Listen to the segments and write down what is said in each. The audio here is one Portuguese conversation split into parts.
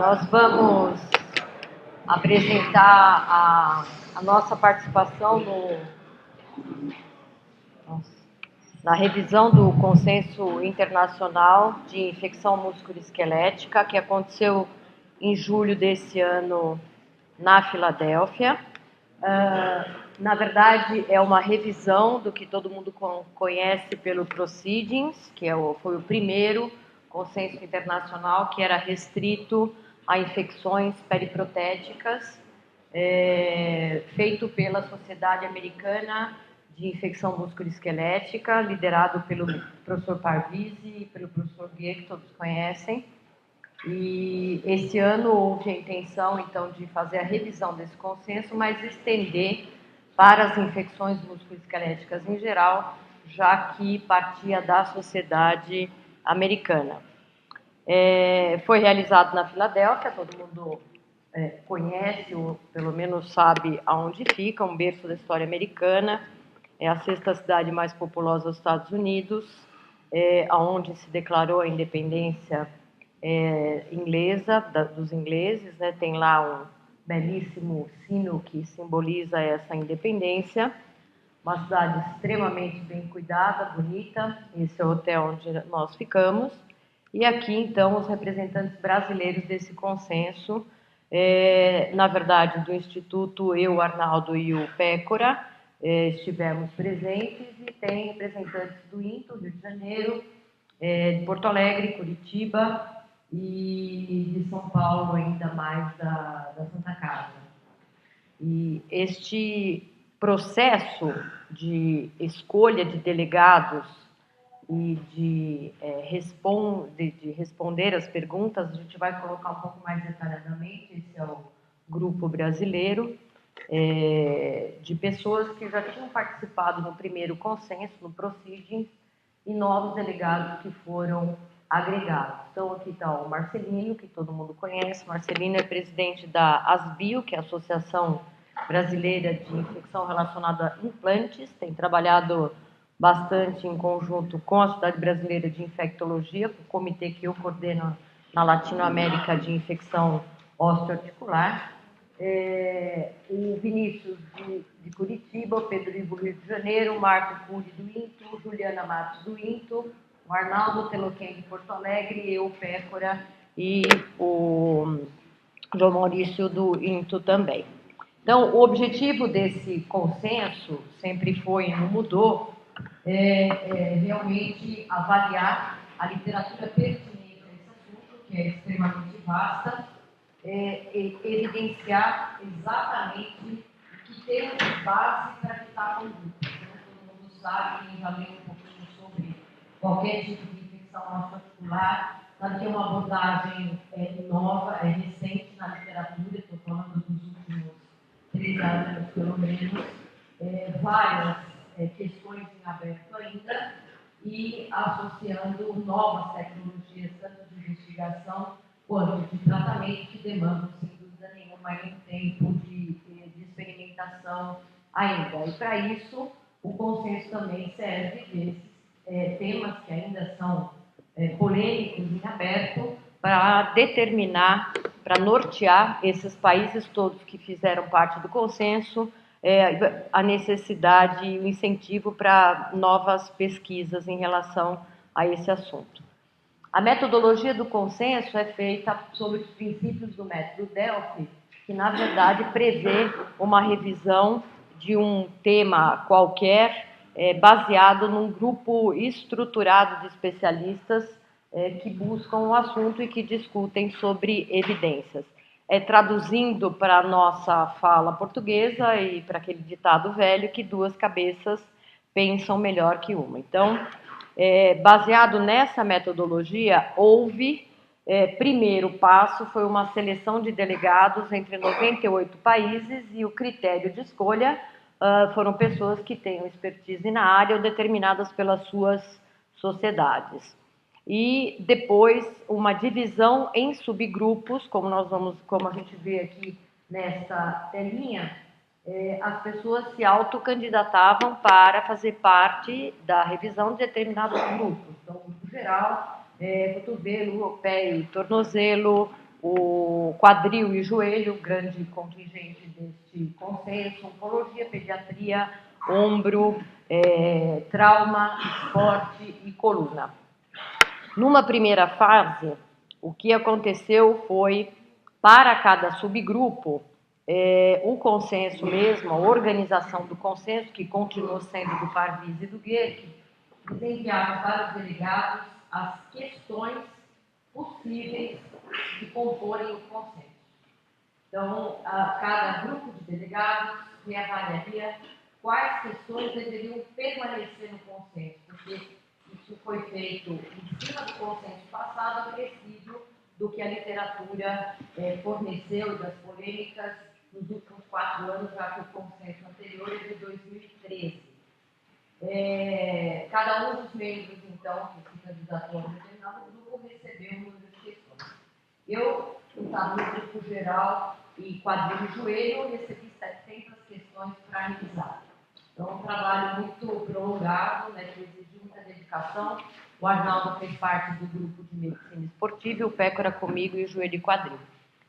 Nós vamos apresentar a nossa participação na revisão do Consenso Internacional de Infecção Musculoesquelética, que aconteceu em julho desse ano na Filadélfia. Na verdade, é uma revisão do que todo mundo conhece pelo Proceedings, que foi o primeiro consenso internacional que era restrito a infecções periprotéticas, feito pela Sociedade Americana de Infecção Musculoesquelética, liderado pelo professor Parvizi e pelo professor Guia, que todos conhecem. E esse ano houve a intenção, então, de fazer a revisão desse consenso, mas estender para as infecções musculoesqueléticas em geral, já que partia da Sociedade Americana. Foi realizado na Filadélfia, todo mundo conhece, ou pelo menos sabe aonde fica, um berço da história americana, é a sexta cidade mais populosa dos Estados Unidos, onde se declarou a independência inglesa, dos ingleses, né? Tem lá um belíssimo sino que simboliza essa independência, uma cidade extremamente bem cuidada, bonita. Esse é o hotel onde nós ficamos, e aqui então os representantes brasileiros desse consenso, na verdade do Instituto, eu, o Arnaldo e o Pécora, estivemos presentes, e tem representantes do INTO, Rio de Janeiro, de Porto Alegre, Curitiba, e de São Paulo, ainda mais da Santa Casa. E este processo de escolha de delegados e de responder as perguntas, a gente vai colocar um pouco mais detalhadamente. Esse é o grupo brasileiro, de pessoas que já tinham participado no primeiro consenso, no Proceedings, e novos delegados que foram agregados. Então, aqui está o Marcelino, que todo mundo conhece. Marcelino é presidente da ASBio, que é a Associação Brasileira de Infecção Relacionada a Implantes, tem trabalhado bastante em conjunto com a Sociedade Brasileira de Infectologia, o comitê que eu coordeno na Latinoamérica de Infecção Osteoarticular. O Vinícius de Curitiba, o Pedro Ivo Rio de Janeiro, o Marco Cury do INTO, Juliana Matos do INTO, o Arnaldo Teloquem de Porto Alegre, eu, Pécora, e o João Maurício do INTO também. Então, o objetivo desse consenso sempre foi, e não mudou, realmente avaliar a literatura pertinente a esse assunto, que é extremamente vasta, evidenciar exatamente o que temos de base para que está conduta. Então, todo mundo sabe, quem já leu um pouquinho sobre qualquer tipo de infecção osteoarticular, ela tem uma abordagem nova, recente na literatura, estou falando dos últimos 3 anos, pelo menos, várias questões em aberto ainda, e associando novas tecnologias, tanto de investigação quanto de tratamento, que demandam, sem dúvida nenhuma, um tempo de experimentação ainda. E, para isso, o consenso também serve desses temas que ainda são polêmicos em aberto, para determinar, para nortear esses países todos que fizeram parte do consenso, a necessidade e o incentivo para novas pesquisas em relação a esse assunto. A metodologia do consenso é feita sobre os princípios do método Delphi, que, na verdade, prevê uma revisão de um tema qualquer, baseado num grupo estruturado de especialistas que buscam o assunto e que discutem sobre evidências. Traduzindo para a nossa fala portuguesa e para aquele ditado velho, que 2 cabeças pensam melhor que uma. Então, baseado nessa metodologia, houve, primeiro passo foi uma seleção de delegados entre 98 países, e o critério de escolha foram pessoas que tenham expertise na área ou determinadas pelas suas sociedades. E depois uma divisão em subgrupos, como a gente vê aqui nesta telinha. As pessoas se autocandidatavam para fazer parte da revisão de determinados grupos. Então, no geral, cotovelo, pé e tornozelo, o quadril e joelho, grande contingente deste consenso, oncologia, pediatria, ombro, trauma, esporte e coluna. Numa primeira fase, o que aconteceu foi, para cada subgrupo, o consenso mesmo, a organização do consenso, que continuou sendo do Parviz e do Guerque, enviava para os delegados as questões possíveis de comporem o consenso. Então, cada grupo de delegados reavaliaria quais questões deveriam permanecer no consenso, porque isso foi feito em cima do consenso passado, a prescípio do que a literatura forneceu e das polêmicas nos últimos 4 anos, já que o consenso anterior é de 2013. Cada um dos membros, então, que se candidatou a determinado grupo, recebeu um número de questões. Eu, no grupo geral e quadril e joelho, recebi 700 questões para revisar. Então, é um trabalho muito prolongado, né, que exigiu muita dedicação. O Arnaldo fez parte do grupo de medicina esportiva, e o Pécora comigo e o joelho e quadril.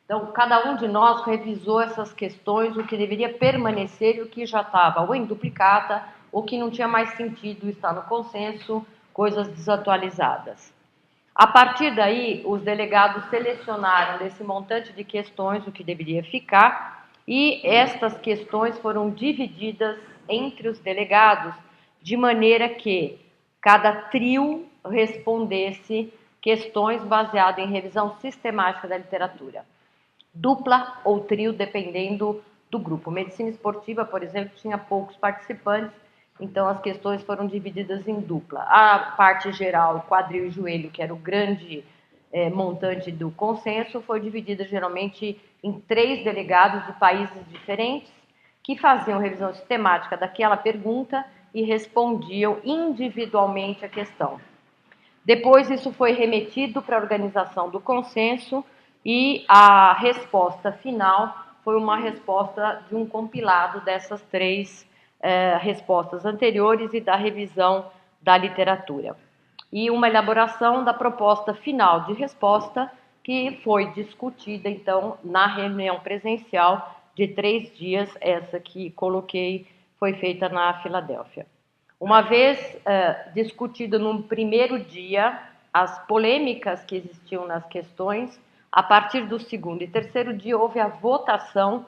Então, cada um de nós revisou essas questões, o que deveria permanecer e o que já estava ou em duplicata, ou que não tinha mais sentido estar no consenso, coisas desatualizadas. A partir daí, os delegados selecionaram desse montante de questões o que deveria ficar, e estas questões foram divididas entre os delegados, de maneira que cada trio respondesse questões baseadas em revisão sistemática da literatura. Dupla ou trio, dependendo do grupo. Medicina esportiva, por exemplo, tinha poucos participantes, então as questões foram divididas em dupla. A parte geral, quadril e joelho, que era o grande montante do consenso, foi dividida geralmente em 3 delegados de países diferentes, que faziam revisão sistemática daquela pergunta e respondiam individualmente a questão. Depois isso foi remetido para a organização do consenso, e a resposta final foi uma resposta de um compilado dessas 3 respostas anteriores e da revisão da literatura. E uma elaboração da proposta final de resposta, que foi discutida, então, na reunião presencial de 3 dias, essa que coloquei, foi feita na Filadélfia. Uma vez discutido no primeiro dia as polêmicas que existiam nas questões, a partir do segundo e terceiro dia houve a votação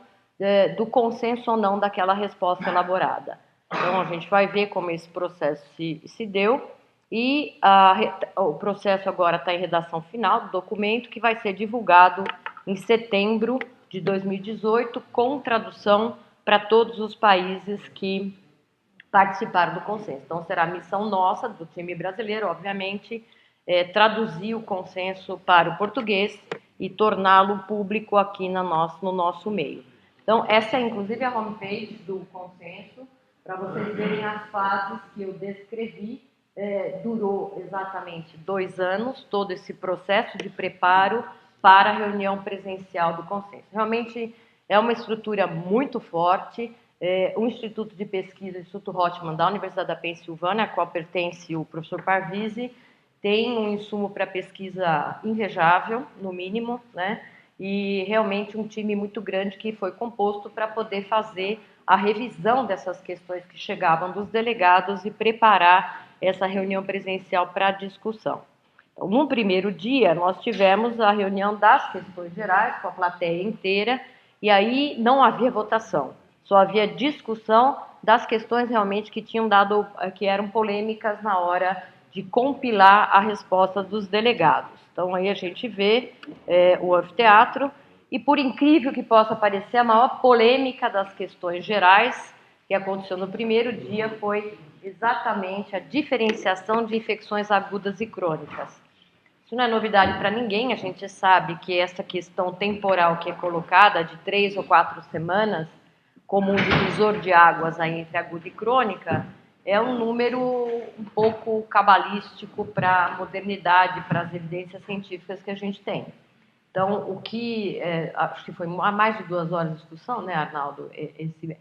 do consenso ou não daquela resposta elaborada. Então, a gente vai ver como esse processo se deu, e o processo agora está em redação final do documento, que vai ser divulgado em setembro de 2018, com tradução para todos os países que participaram do consenso. Então, será a missão nossa, do time brasileiro, obviamente, traduzir o consenso para o português e torná-lo público aqui no nosso meio. Então, essa é, inclusive, a homepage do consenso, para vocês verem as fases que eu descrevi. Durou exatamente 2 anos, todo esse processo de preparo para a reunião presencial do consenso. Realmente é uma estrutura muito forte. O Instituto de Pesquisa, o Instituto Rotman, da Universidade da Pensilvânia, a qual pertence o professor Parvizi, tem um insumo para pesquisa invejável, no mínimo, né? E realmente um time muito grande que foi composto para poder fazer a revisão dessas questões que chegavam dos delegados e preparar essa reunião presencial para a discussão. Então, no primeiro dia, nós tivemos a reunião das questões gerais, com a plateia inteira, e aí não havia votação, só havia discussão das questões realmente que eram polêmicas na hora de compilar a resposta dos delegados. Então, aí a gente vê o anfiteatro, e por incrível que possa parecer, a maior polêmica das questões gerais que aconteceu no primeiro dia foi exatamente a diferenciação de infecções agudas e crônicas. Isso não é novidade para ninguém, a gente sabe que essa questão temporal que é colocada de 3 ou 4 semanas, como um divisor de águas aí entre aguda e crônica, é um número um pouco cabalístico para a modernidade, para as evidências científicas que a gente tem. Então, acho que foi há mais de 2 horas de discussão, né, Arnaldo,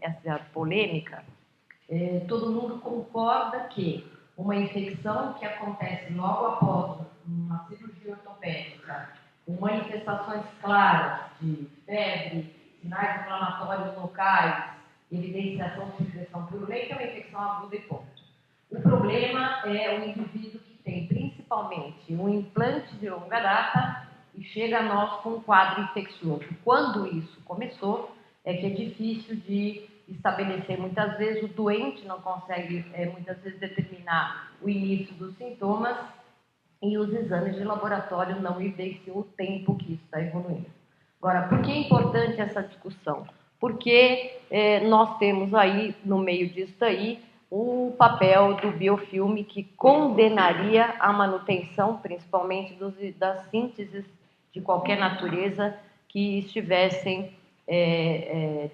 essa polêmica, todo mundo concorda que uma infecção que acontece logo após uma cirurgia ortopédica com manifestações claras de febre, sinais inflamatórios locais, evidenciação de secreção purulenta, é uma infecção aguda e ponto. O problema é o indivíduo que tem principalmente um implante de longa data e chega a nós com um quadro infeccioso. Quando isso começou, é que é difícil de estabelecer muitas vezes, o doente não consegue muitas vezes determinar o início dos sintomas e os exames de laboratório não evidenciam o tempo que isso está evoluindo. Agora, por que é importante essa discussão? Porque nós temos aí, no meio disso aí, o papel do biofilme que condenaria a manutenção, principalmente das sínteses de qualquer natureza que estivessem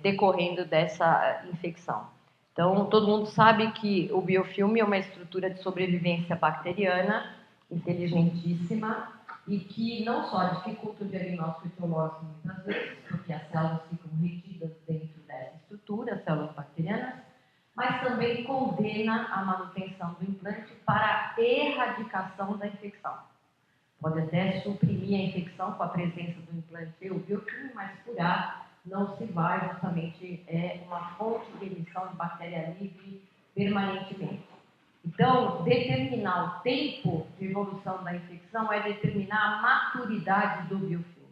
decorrendo dessa infecção. Então, todo mundo sabe que o biofilme é uma estrutura de sobrevivência bacteriana inteligentíssima e que não só dificulta o diagnóstico etiológico muitas vezes, porque as células ficam retidas dentro dessa estrutura, as células bacterianas, mas também condena a manutenção do implante para a erradicação da infecção. Pode até suprimir a infecção com a presença do implante e o biofilme, mas curar não se vai, justamente é uma fonte de emissão de bactéria livre permanentemente. Então, determinar o tempo de evolução da infecção é determinar a maturidade do biofilme.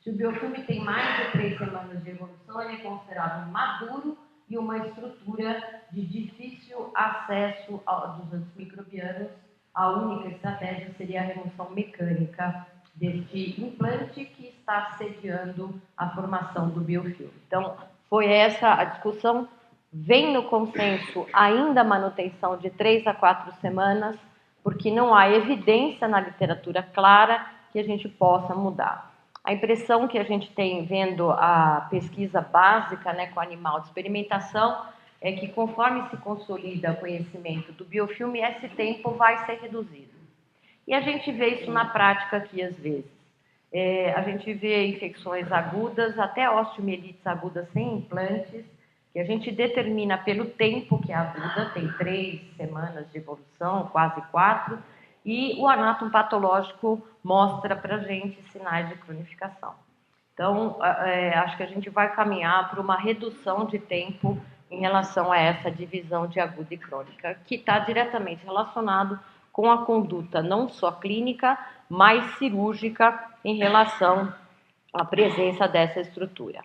Se o biofilme tem mais de 3 semanas de evolução, ele é considerado maduro e uma estrutura de difícil acesso dos antimicrobianos. A única estratégia seria a remoção mecânica deste implante que está sediando a formação do biofilme. Então, foi essa a discussão. Vem no consenso ainda a manutenção de 3 a 4 semanas, porque não há evidência na literatura clara que a gente possa mudar. A impressão que a gente tem vendo a pesquisa básica, né, com animal de experimentação, é que conforme se consolida o conhecimento do biofilme, esse tempo vai ser reduzido. E a gente vê isso na prática aqui às vezes. A gente vê infecções agudas, até osteomielites agudas sem implantes, que a gente determina pelo tempo que é aguda, tem 3 semanas de evolução, quase 4, e o anátomo patológico mostra para a gente sinais de cronificação. Então, acho que a gente vai caminhar para uma redução de tempo em relação a essa divisão de aguda e crônica, que está diretamente relacionado com a conduta não só clínica, mas cirúrgica em relação à presença dessa estrutura.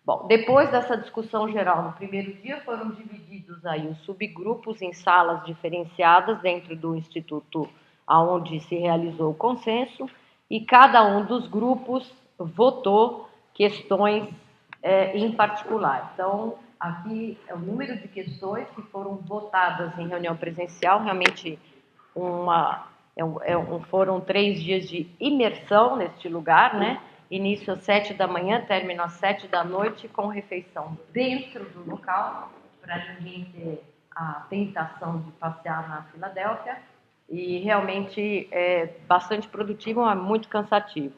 Bom, depois dessa discussão geral no primeiro dia, foram divididos aí os subgrupos em salas diferenciadas dentro do instituto onde se realizou o consenso, e cada um dos grupos votou questões em particular. Então, aqui é o número de questões que foram votadas em reunião presencial, realmente foram 3 dias de imersão neste lugar, né? Início às 7 da manhã, término às 7 da noite, com refeição dentro do local, para ninguém ter a tentação de passear na Filadélfia. E realmente é bastante produtivo, mas muito cansativo.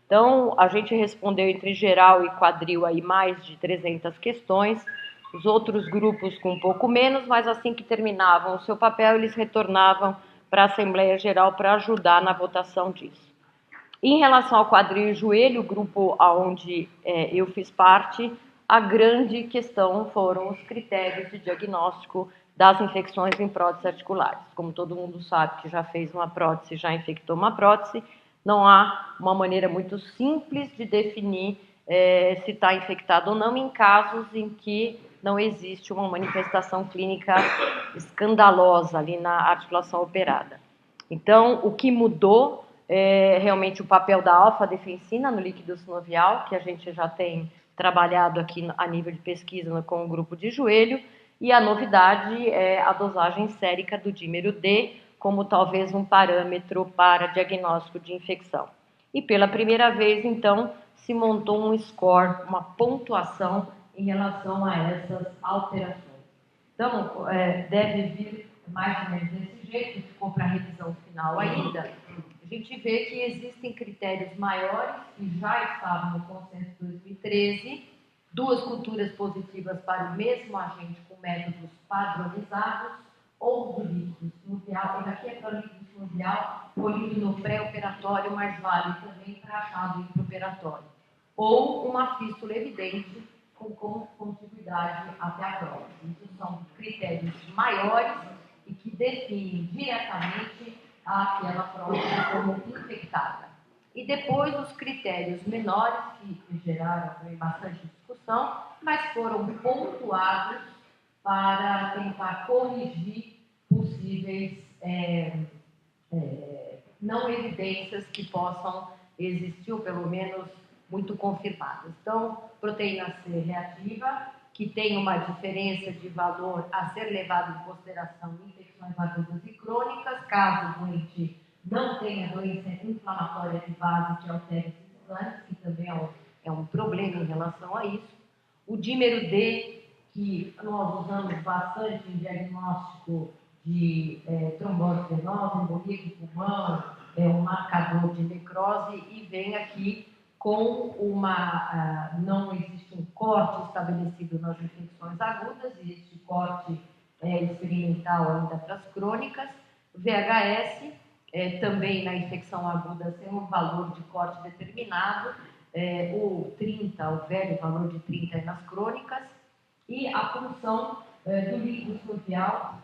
Então, a gente respondeu entre geral e quadril aí mais de 300 questões, os outros grupos com um pouco menos, mas assim que terminavam o seu papel, eles retornavam para a Assembleia Geral para ajudar na votação disso. Em relação ao quadril e joelho, o grupo onde eu fiz parte, a grande questão foram os critérios de diagnóstico das infecções em próteses articulares. Como todo mundo sabe que já fez uma prótese, já infectou uma prótese, não há uma maneira muito simples de definir se está infectado ou não em casos em que não existe uma manifestação clínica escandalosa ali na articulação operada. Então, o que mudou é realmente o papel da alfa-defensina no líquido sinovial, que a gente já tem trabalhado aqui a nível de pesquisa com o grupo de joelho, e a novidade é a dosagem sérica do dímero D, como talvez um parâmetro para diagnóstico de infecção. E pela primeira vez, então, se montou um score, uma pontuação em relação a essas alterações. Então, deve vir mais ou menos desse jeito, ficou para a revisão final ainda. A gente vê que existem critérios maiores que já estavam no consenso de 2013, 2 culturas positivas para o mesmo agente com métodos padronizados, ou do líquido sinovial, e aqui é para o líquido sinovial colhido no pré-operatório, mas vale também para achado intraoperatório. Ou uma fístula evidente com contiguidade até a prótese. Isso são critérios maiores e que definem diretamente aquela prótese como infectada. E depois os critérios menores, que geraram também bastante discussão, mas foram pontuados para tentar corrigir possíveis não evidências que possam existir, ou pelo menos muito confirmadas. Então, proteína C reativa, que tem uma diferença de valor a ser levado em consideração em infecções agudas e crônicas, caso o doente não tenha doença inflamatória de base que altere esses exames, que também é um problema em relação a isso. O dímero D, que nós usamos bastante em diagnóstico de trombose venosa, embolia de pulmão, um marcador de necrose, e vem aqui com não existe um corte estabelecido nas infecções agudas, existe corte experimental ainda para as crônicas. VHS, também na infecção aguda, tem um valor de corte determinado, o 30, o velho valor de 30 nas crônicas, e a função do líquido sinovial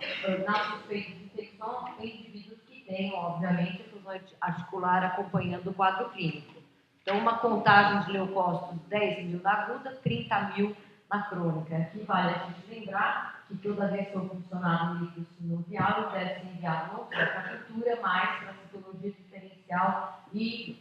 na suspeita de infecção em indivíduos que tenham, obviamente, efusão articular acompanhando o quadro clínico. Então, uma contagem de leucócitos, 10 mil na aguda, 30 mil na crônica. Aqui vale a gente lembrar que toda vez que for funcionar no líquido sinovial, deve ser enviado não só para a cultura, mas para a citologia diferencial e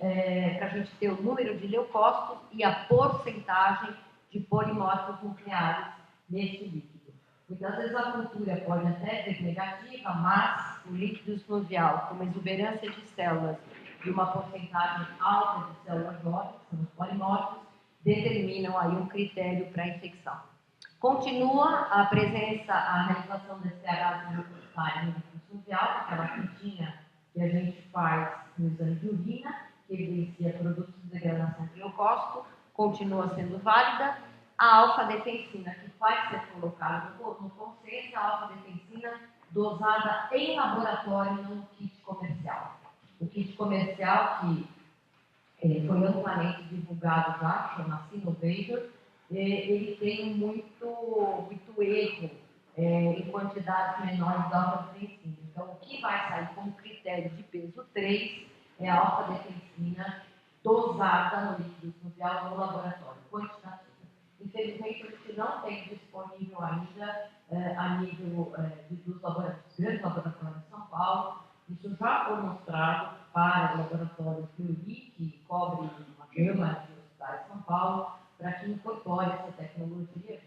para a gente ter o número de leucócitos e a porcentagem de polimórficos nucleares nesse líquido. Muitas vezes a cultura pode até ser negativa, mas o líquido sinovial, com uma exuberância de células e uma porcentagem alta de células jovens, que são os polimórficos, determinam aí um critério para a infecção. Continua a presença, a realização desse pH leucocitário no líquido sinovial, aquela fitinha que a gente faz no exame de urina, que evidencia produtos de degradação de leucócito, continua sendo válida. A alfa-defensina, que vai ser colocada no consenso, a alfa-defensina dosada em laboratório, não no kit comercial. O kit comercial, que foi amplamente divulgado já, chama Sinovator, ele tem muito erro em quantidades menores de alfa-defensina. Então, o que vai sair como critério de peso 3 é a alfa-defensina dosada no líquido sinovial no laboratório, quantitativa. Infelizmente, a gente não tem disponível ainda a nível dos grandes laboratórios de São Paulo. Isso já foi mostrado para o laboratório Fleury, que cobre uma gama de hospitais de São Paulo, para que incorpore essa tecnologia.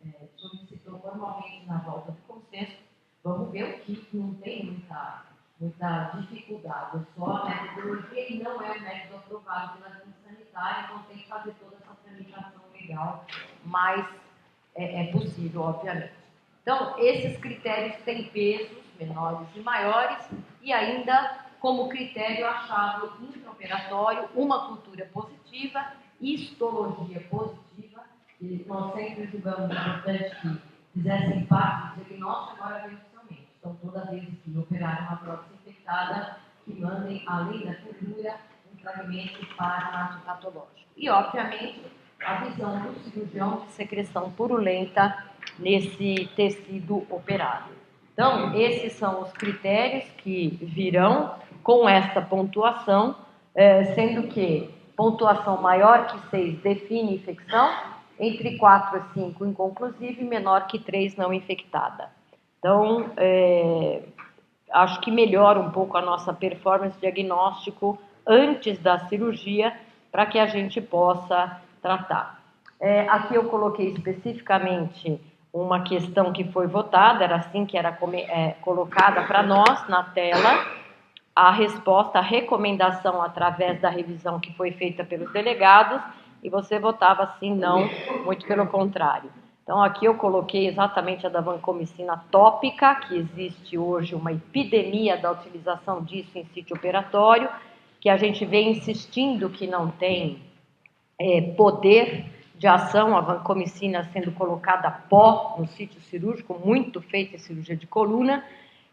A gente solicitou formalmente na volta do consenso. Vamos ver o que não tem muita dificuldade, é só a metodologia e não é um método aprovado pela agência sanitária, então tem que fazer toda essa tramitação legal, mas é possível, obviamente. Então, esses critérios têm pesos menores e maiores, e ainda como critério achado intraoperatório, uma cultura positiva, histologia positiva, e nós sempre julgamos importante que fizessem parte do diagnóstico, agora vem oficialmente. Então, toda vez que operarem uma prótese infectada, que mandem, além da cultura, um fragmento para análise patológico. E, obviamente, a visão do cirurgião de secreção purulenta nesse tecido operado. Então, esses são os critérios que virão com esta pontuação, sendo que pontuação maior que 6 define infecção, entre 4 e 5 inconclusiva e menor que 3 não infectada. Então, acho que melhora um pouco a nossa performance diagnóstico antes da cirurgia para que a gente possa tratar. Aqui eu coloquei especificamente uma questão que foi votada, era assim que era colocada para nós na tela, a resposta, a recomendação através da revisão que foi feita pelos delegados, e você votava sim, não, muito pelo contrário. Então, aqui eu coloquei exatamente a da vancomicina tópica, que existe hoje uma epidemia da utilização disso em sítio operatório, que a gente vem insistindo que não tem poder de ação, a vancomicina sendo colocada pó no sítio cirúrgico, muito feita em cirurgia de coluna,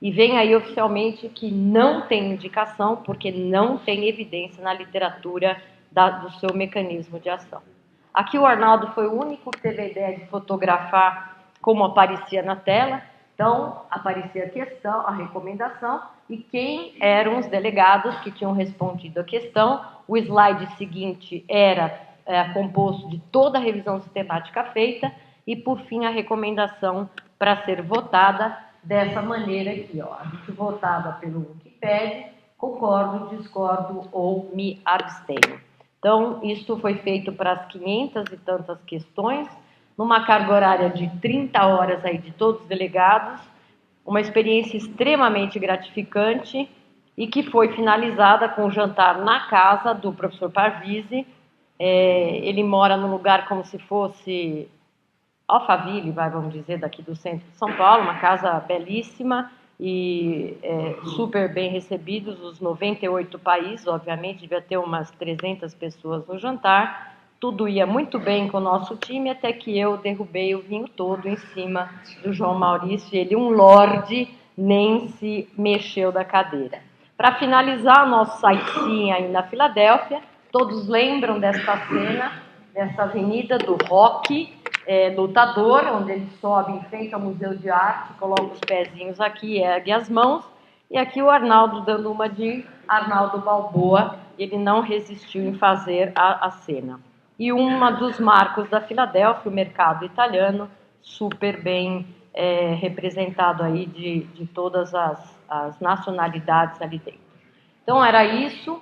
e vem aí oficialmente que não tem indicação, porque não tem evidência na literatura do seu mecanismo de ação. Aqui o Arnaldo foi o único que teve a ideia de fotografar como aparecia na tela, então aparecia a questão, a recomendação, e quem eram os delegados que tinham respondido a questão. O slide seguinte era composto de toda a revisão sistemática feita, e por fim a recomendação para ser votada dessa maneira aqui, ó. A gente votava pelo Wikipedia, concordo, discordo ou me abstenho. Então, isso foi feito para as 500 e tantas questões, numa carga horária de 30 horas aí de todos os delegados, uma experiência extremamente gratificante e que foi finalizada com o jantar na casa do professor Parvisi. Ele mora num lugar como se fosse Alphaville, vamos dizer, daqui do centro de São Paulo, uma casa belíssima e super bem recebidos, os 98 países, obviamente, devia ter umas 300 pessoas no jantar. Tudo ia muito bem com o nosso time, até que eu derrubei o vinho todo em cima do João Maurício, e ele, um lorde, nem se mexeu da cadeira. Para finalizar o nosso sightseeing aí na Filadélfia, todos lembram desta cena, dessa avenida do rock, lutador, onde ele sobe em frente ao Museu de Arte, coloca os pezinhos aqui, ergue as mãos, e aqui o Arnaldo dando uma de Arnaldo Balboa, ele não resistiu em fazer a cena. E uma dos marcos da Filadélfia, o mercado italiano, super bem representado aí de todas as nacionalidades ali dentro. Então era isso.